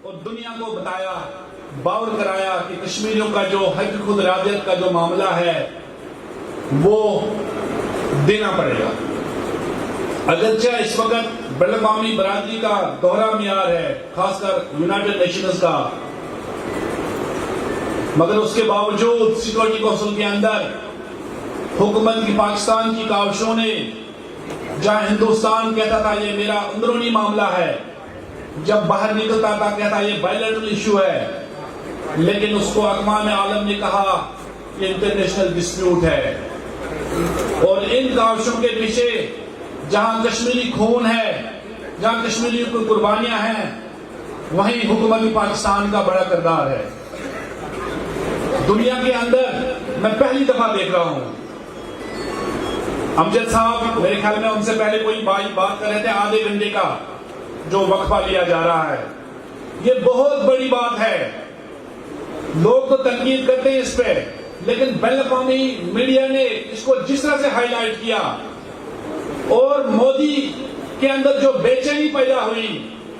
اور دنیا کو بتایا، باور کرایا کہ کشمیریوں کا جو حق خود ارادیت کا جو معاملہ ہے وہ دینا پڑے گا۔ اگرچہ اس وقت بین الاقوامی برادری کا دوہرا معیار ہے، خاص کر یونائٹڈ نیشنز کا، مگر اس کے باوجود سیکورٹی کونسل کے اندر حکومت کی پاکستان کی کاوشوں نے، جہاں ہندوستان کہتا تھا یہ میرا اندرونی معاملہ ہے، جب باہر نکلتا تھا کہتا یہ بائیلیٹرل ایشو ہے، لیکن اس کو اقوام عالم نے کہا کہ انٹرنیشنل ڈسپیوٹ ہے۔ اور ان کاوشوں کے پیچھے جہاں کشمیری خون ہے، جہاں کشمیری کی قربانیاں ہیں، وہیں حکومت پاکستان کا بڑا کردار ہے۔ دنیا کے اندر میں پہلی دفعہ دیکھ رہا ہوں، امجد صاحب میرے خیال میں ان سے پہلے کوئی بات کر رہے تھے، آدھے گھنٹے کا جو وقفہ لیا جا رہا ہے، یہ بہت بڑی بات ہے۔ لوگ تو تنقید کرتے ہیں اس پہ، لیکن بین الاقوامی میڈیا نے اس کو جس طرح سے ہائی لائٹ کیا اور مودی کے اندر جو بے چینی پیدا ہوئی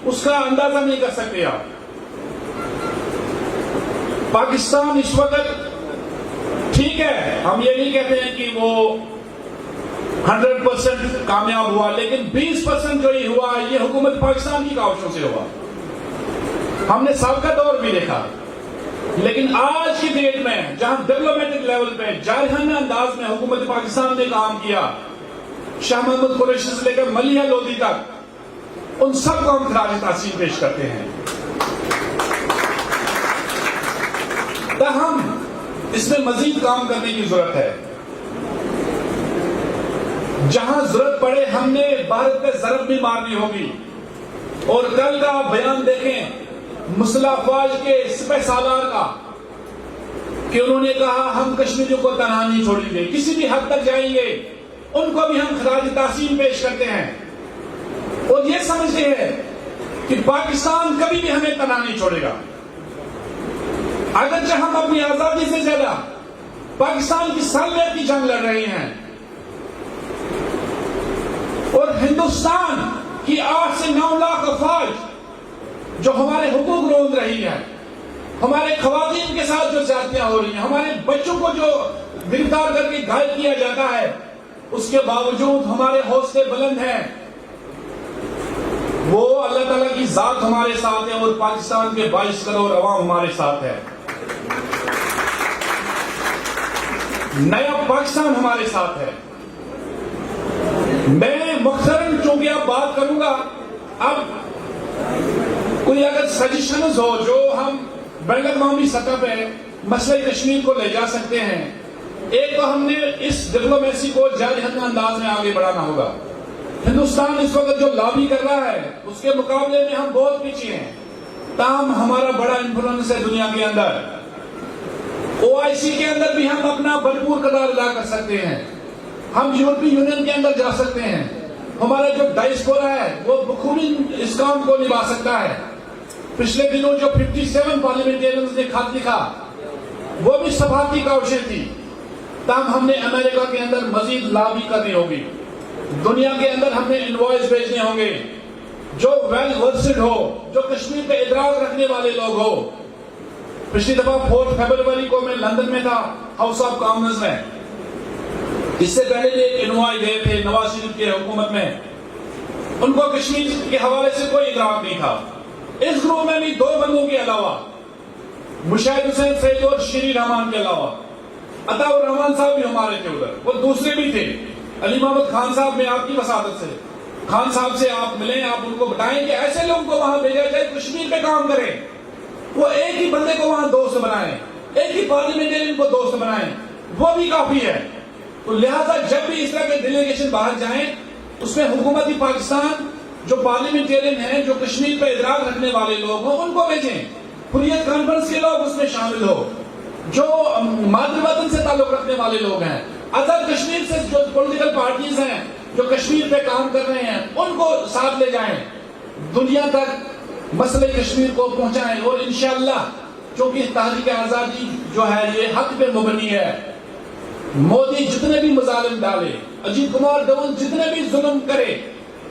اس کا اندازہ نہیں کر سکتے آپ۔ پاکستان اس وقت ٹھیک ہے، ہم یہ نہیں کہتے ہیں کہ وہ 100% کامیاب ہوا، لیکن 20% جو ہی ہوا یہ حکومت پاکستان کی کاوشوں سے ہوا۔ ہم نے سابقہ دور بھی دیکھا، لیکن آج کی ڈیٹ میں جہاں ڈپلومیٹک لیول پہ جارحانہ انداز میں حکومت پاکستان نے کام کیا، شاہ محمود قریشی سے لے کر ملیحہ لودھی تک، ان سب کو ہم خراج تحسین پیش کرتے ہیں۔ تاہم اس میں مزید کام کرنے کی ضرورت ہے۔ جہاں ضرورت پڑے ہم نے بھارت پہ ضرب بھی مارنی ہوگی۔ اور کل کا آپ بیان دیکھیں مسلح افواج کے سپہ سالار کا، کہ انہوں نے کہا ہم کشمیریوں کو تنہا نہیں چھوڑیں گے، کسی بھی حد تک جائیں گے، ان کو بھی ہم خراج تحسین پیش کرتے ہیں اور یہ سمجھتے ہیں کہ پاکستان کبھی بھی ہمیں تنہا نہیں چھوڑے گا۔ اگرچہ ہم اپنی آزادی سے زیادہ پاکستان کی سالمیت کی جنگ لڑ رہے ہیں، اور ہندوستان کی 8 سے 9 لاکھ افواج جو ہمارے حقوق روند رہی ہے، ہمارے خواتین کے ساتھ جو زیادتیاں ہو رہی ہیں، ہمارے بچوں کو جو گرفتار کر کے گھائل کیا جاتا ہے، اس کے باوجود ہمارے حوصلے بلند ہیں۔ وہ اللہ تعالیٰ کی ذات ہمارے ساتھ ہے اور پاکستان کے 22 کروڑ عوام ہمارے ساتھ ہے۔ نیا پاکستان ہمارے ساتھ ہے۔ میں مختصراً چونکہ اب بات کروں گا، اب کوئی اگر سجیشنز ہو جو ہم بین الاقوامی سطح پہ مسئلہ کشمیر کو لے جا سکتے ہیں، ایک تو ہم نے اس ڈپلومیسی کو جارحانہ انداز میں آگے بڑھانا ہوگا۔ ہندوستان اس وقت جو لابی کر رہا ہے اس کے مقابلے میں ہم بہت پیچھے ہیں، تاہم ہمارا بڑا انفلوئنس ہے دنیا کے اندر۔ OIC کے اندر بھی ہم اپنا بھرپور کردار ادا کر سکتے ہیں، ہم یورپی یونین کے اندر جا سکتے ہیں، ہمارا جو ڈائسپورا ہے وہ بخوبی اس کام کو نبھا سکتا ہے۔ پچھلے دنوں جو 57 پارلیمنٹیرینز نے خط لکھا وہ بھی صفحاتی کاوشیں تھی، تاہم ہم نے امریکہ کے اندر مزید لابی کرنی ہوگی، دنیا کے اندر ہم نے انوائس بھیجنے ہوں گے، جو ویل ورسڈ ہو، جو کشمیر پہ ادراک رکھنے والے لوگ ہو۔ پچھلی دفعہ 4 فروری کو میں لندن میں تھا، ہاؤس آف کامنز میں، اس سے پہلے ایک انوائے گئے تھے نواز شریف کی حکومت میں، ان کو کشمیر کے حوالے سے کوئی ادراک نہیں تھا۔ اس گروپ میں بھی 2 بندوں کے علاوہ، مشاہد حسین سید اور شیریں رحمان کے علاوہ، عطا الرحمان صاحب بھی ہمارے تھے ادھر، وہ دوسرے بھی تھے، علی محمد خان صاحب میں آپ کی وساطت سے، خان صاحب سے آپ ملیں، آپ ان کو بتائیں کہ ایسے لوگوں کو وہاں بھیجا جائے کشمیر پہ کام کریں، وہ ایک ہی بندے کو وہاں دوست بنائیں، ایک ہی پارلیمنٹرین کو دوست بنائیں، وہ بھی کافی ہے۔ تو لہذا جب بھی اس طرح کے ڈیلیگیشن باہر جائیں، اس میں حکومتی پاکستان جو پارلیمنٹرین ہیں، جو کشمیر پہ ادراک رکھنے والے لوگ ہوں، ان کو بھیجیں، حریت کانفرنس کے لوگ اس میں شامل ہو، جو مادر وطن سے تعلق رکھنے والے لوگ ہیں، ادر کشمیر سے جو پولیٹیکل پارٹیز ہیں جو کشمیر پہ کام کر رہے ہیں، ان کو ساتھ لے جائیں، دنیا تک مسئلہ کشمیر کو پہنچائیں، اور انشاءاللہ چونکہ تحریک آزادی جو ہے یہ حق پہ مبنی ہے، مودی جتنے بھی مظالم ڈالے، اجیت کمار ڈون جتنے بھی ظلم کرے،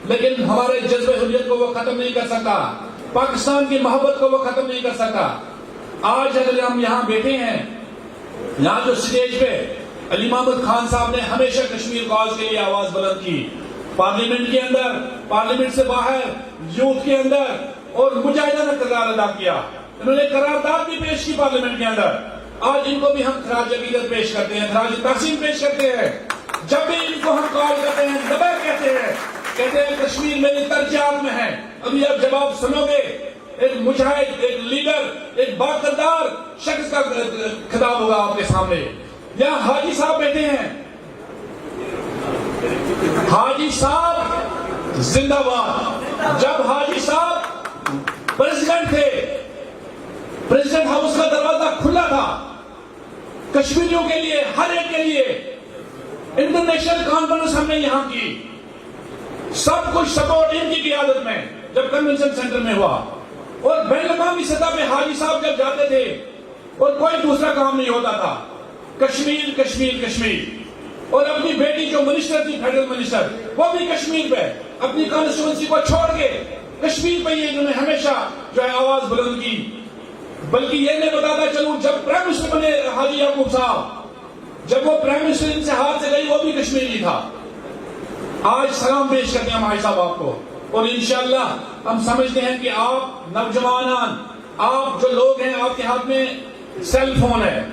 لیکن ہمارے جذبہ حریت کو وہ ختم نہیں کر سکتا۔ پاکستان کی محبت کو وہ ختم نہیں کر سکتا. آج اگر ہم یہاں بیٹھے ہیں, یہاں جو سٹیج پہ علی محمد خان صاحب نے ہمیشہ کشمیر کاز کے لیے آواز بلند کی, پارلیمنٹ کے اندر, پارلیمنٹ سے باہر, یوتھ کے اندر, اور مجاہدانہ کردار ادا کیا. انہوں نے قرارداد بھی پیش کی پارلیمنٹ کے اندر. آج ان کو بھی ہم خراج عقیدت پیش کرتے ہیں, خراج تحسین پیش کرتے ہیں. جب بھی ان کو ہم کال کرتے ہیں, دبا کہتے ہیں کشمیر میری ترجیحات میں ہے. ابھی اب جب آپ سنو گے, ایک مجاہد, ایک لیڈر, ایک باقدار شخص کا خطاب ہوگا آپ کے سامنے. یہاں حاجی صاحب بیٹھے ہیں, حاجی صاحب زندہ باد. جب حاجی صاحب پریزیڈنٹ تھے, پریزیڈنٹ ہاؤس کا دروازہ کھلا تھا کشمیریوں کے لیے, ہر ایک کے لیے. انٹرنیشنل کانفرنس ہم نے یہاں کی, سب کچھ سپورٹ ان کی قیادت میں جب کنونشن سینٹر میں ہوا. اور بین الاقوامی سطح پہ حاجی صاحب جب جاتے تھے اور کوئی دوسرا کام نہیں ہوتا تھا, کشمیر کشمیر کشمیر. اور اپنی بیٹی جو منسٹر تھی, فیڈرل منسٹر, وہ بھی کشمیر پہ اپنی کانسٹیچوئنسی کو چھوڑ کے کشمیر پہ انہوں نے ہمیشہ جو ہے آواز بلند کی. بلکہ یہ میں بتاتا چلوں, جب پرائم منسٹر بنے حاجی یعقوب صاحب, جب وہ پرائم منسٹر ان سے ہاتھ سے گئی, وہ بھی کشمیری تھا. آج سلام پیش کرتے ہیں حاجی صاحب آپ کو. اور انشاءاللہ ہم سمجھتے ہیں کہ آپ نوجوانان, آپ جو لوگ ہیں, آپ کے ہاتھ میں سیل فون ہے,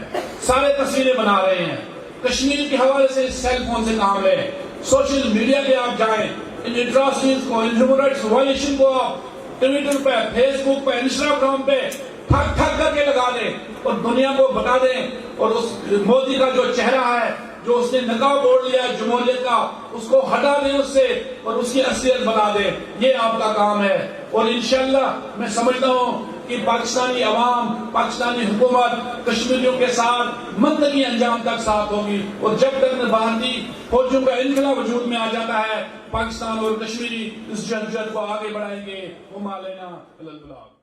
سارے تصویریں بنا رہے ہیں. کشمیر کے حوالے سے سیل فون سے کام لیں, سوشل میڈیا پہ آپ جائیں, ان اٹراسٹیز کو, ان ہیومن رائٹس وائلیشن کو آپ ٹویٹر پہ, فیس بک پہ, انسٹاگرام پہ ٹھک ٹھک کر کے لگا دیں اور دنیا کو بتا دیں. اور اس مودی کا جو چہرہ ہے, جو اس نے نقاب اوڑھ لیا ہے جمہوریت کا, اس کو ہٹا دیں اس سے اور اس کی اصلیت بنا دیں. یہ آپ کا کام ہے. اور انشاءاللہ میں سمجھتا ہوں کہ پاکستانی عوام, پاکستانی حکومت کشمیریوں کے ساتھ منطقی انجام تک ساتھ ہوگی. اور جب تک بھارتی فوجوں کا انخلا وجود میں آ جاتا ہے, پاکستان اور کشمیری اس جدوجہد کو آگے بڑھائیں گے. وما علینا الا البلاغ.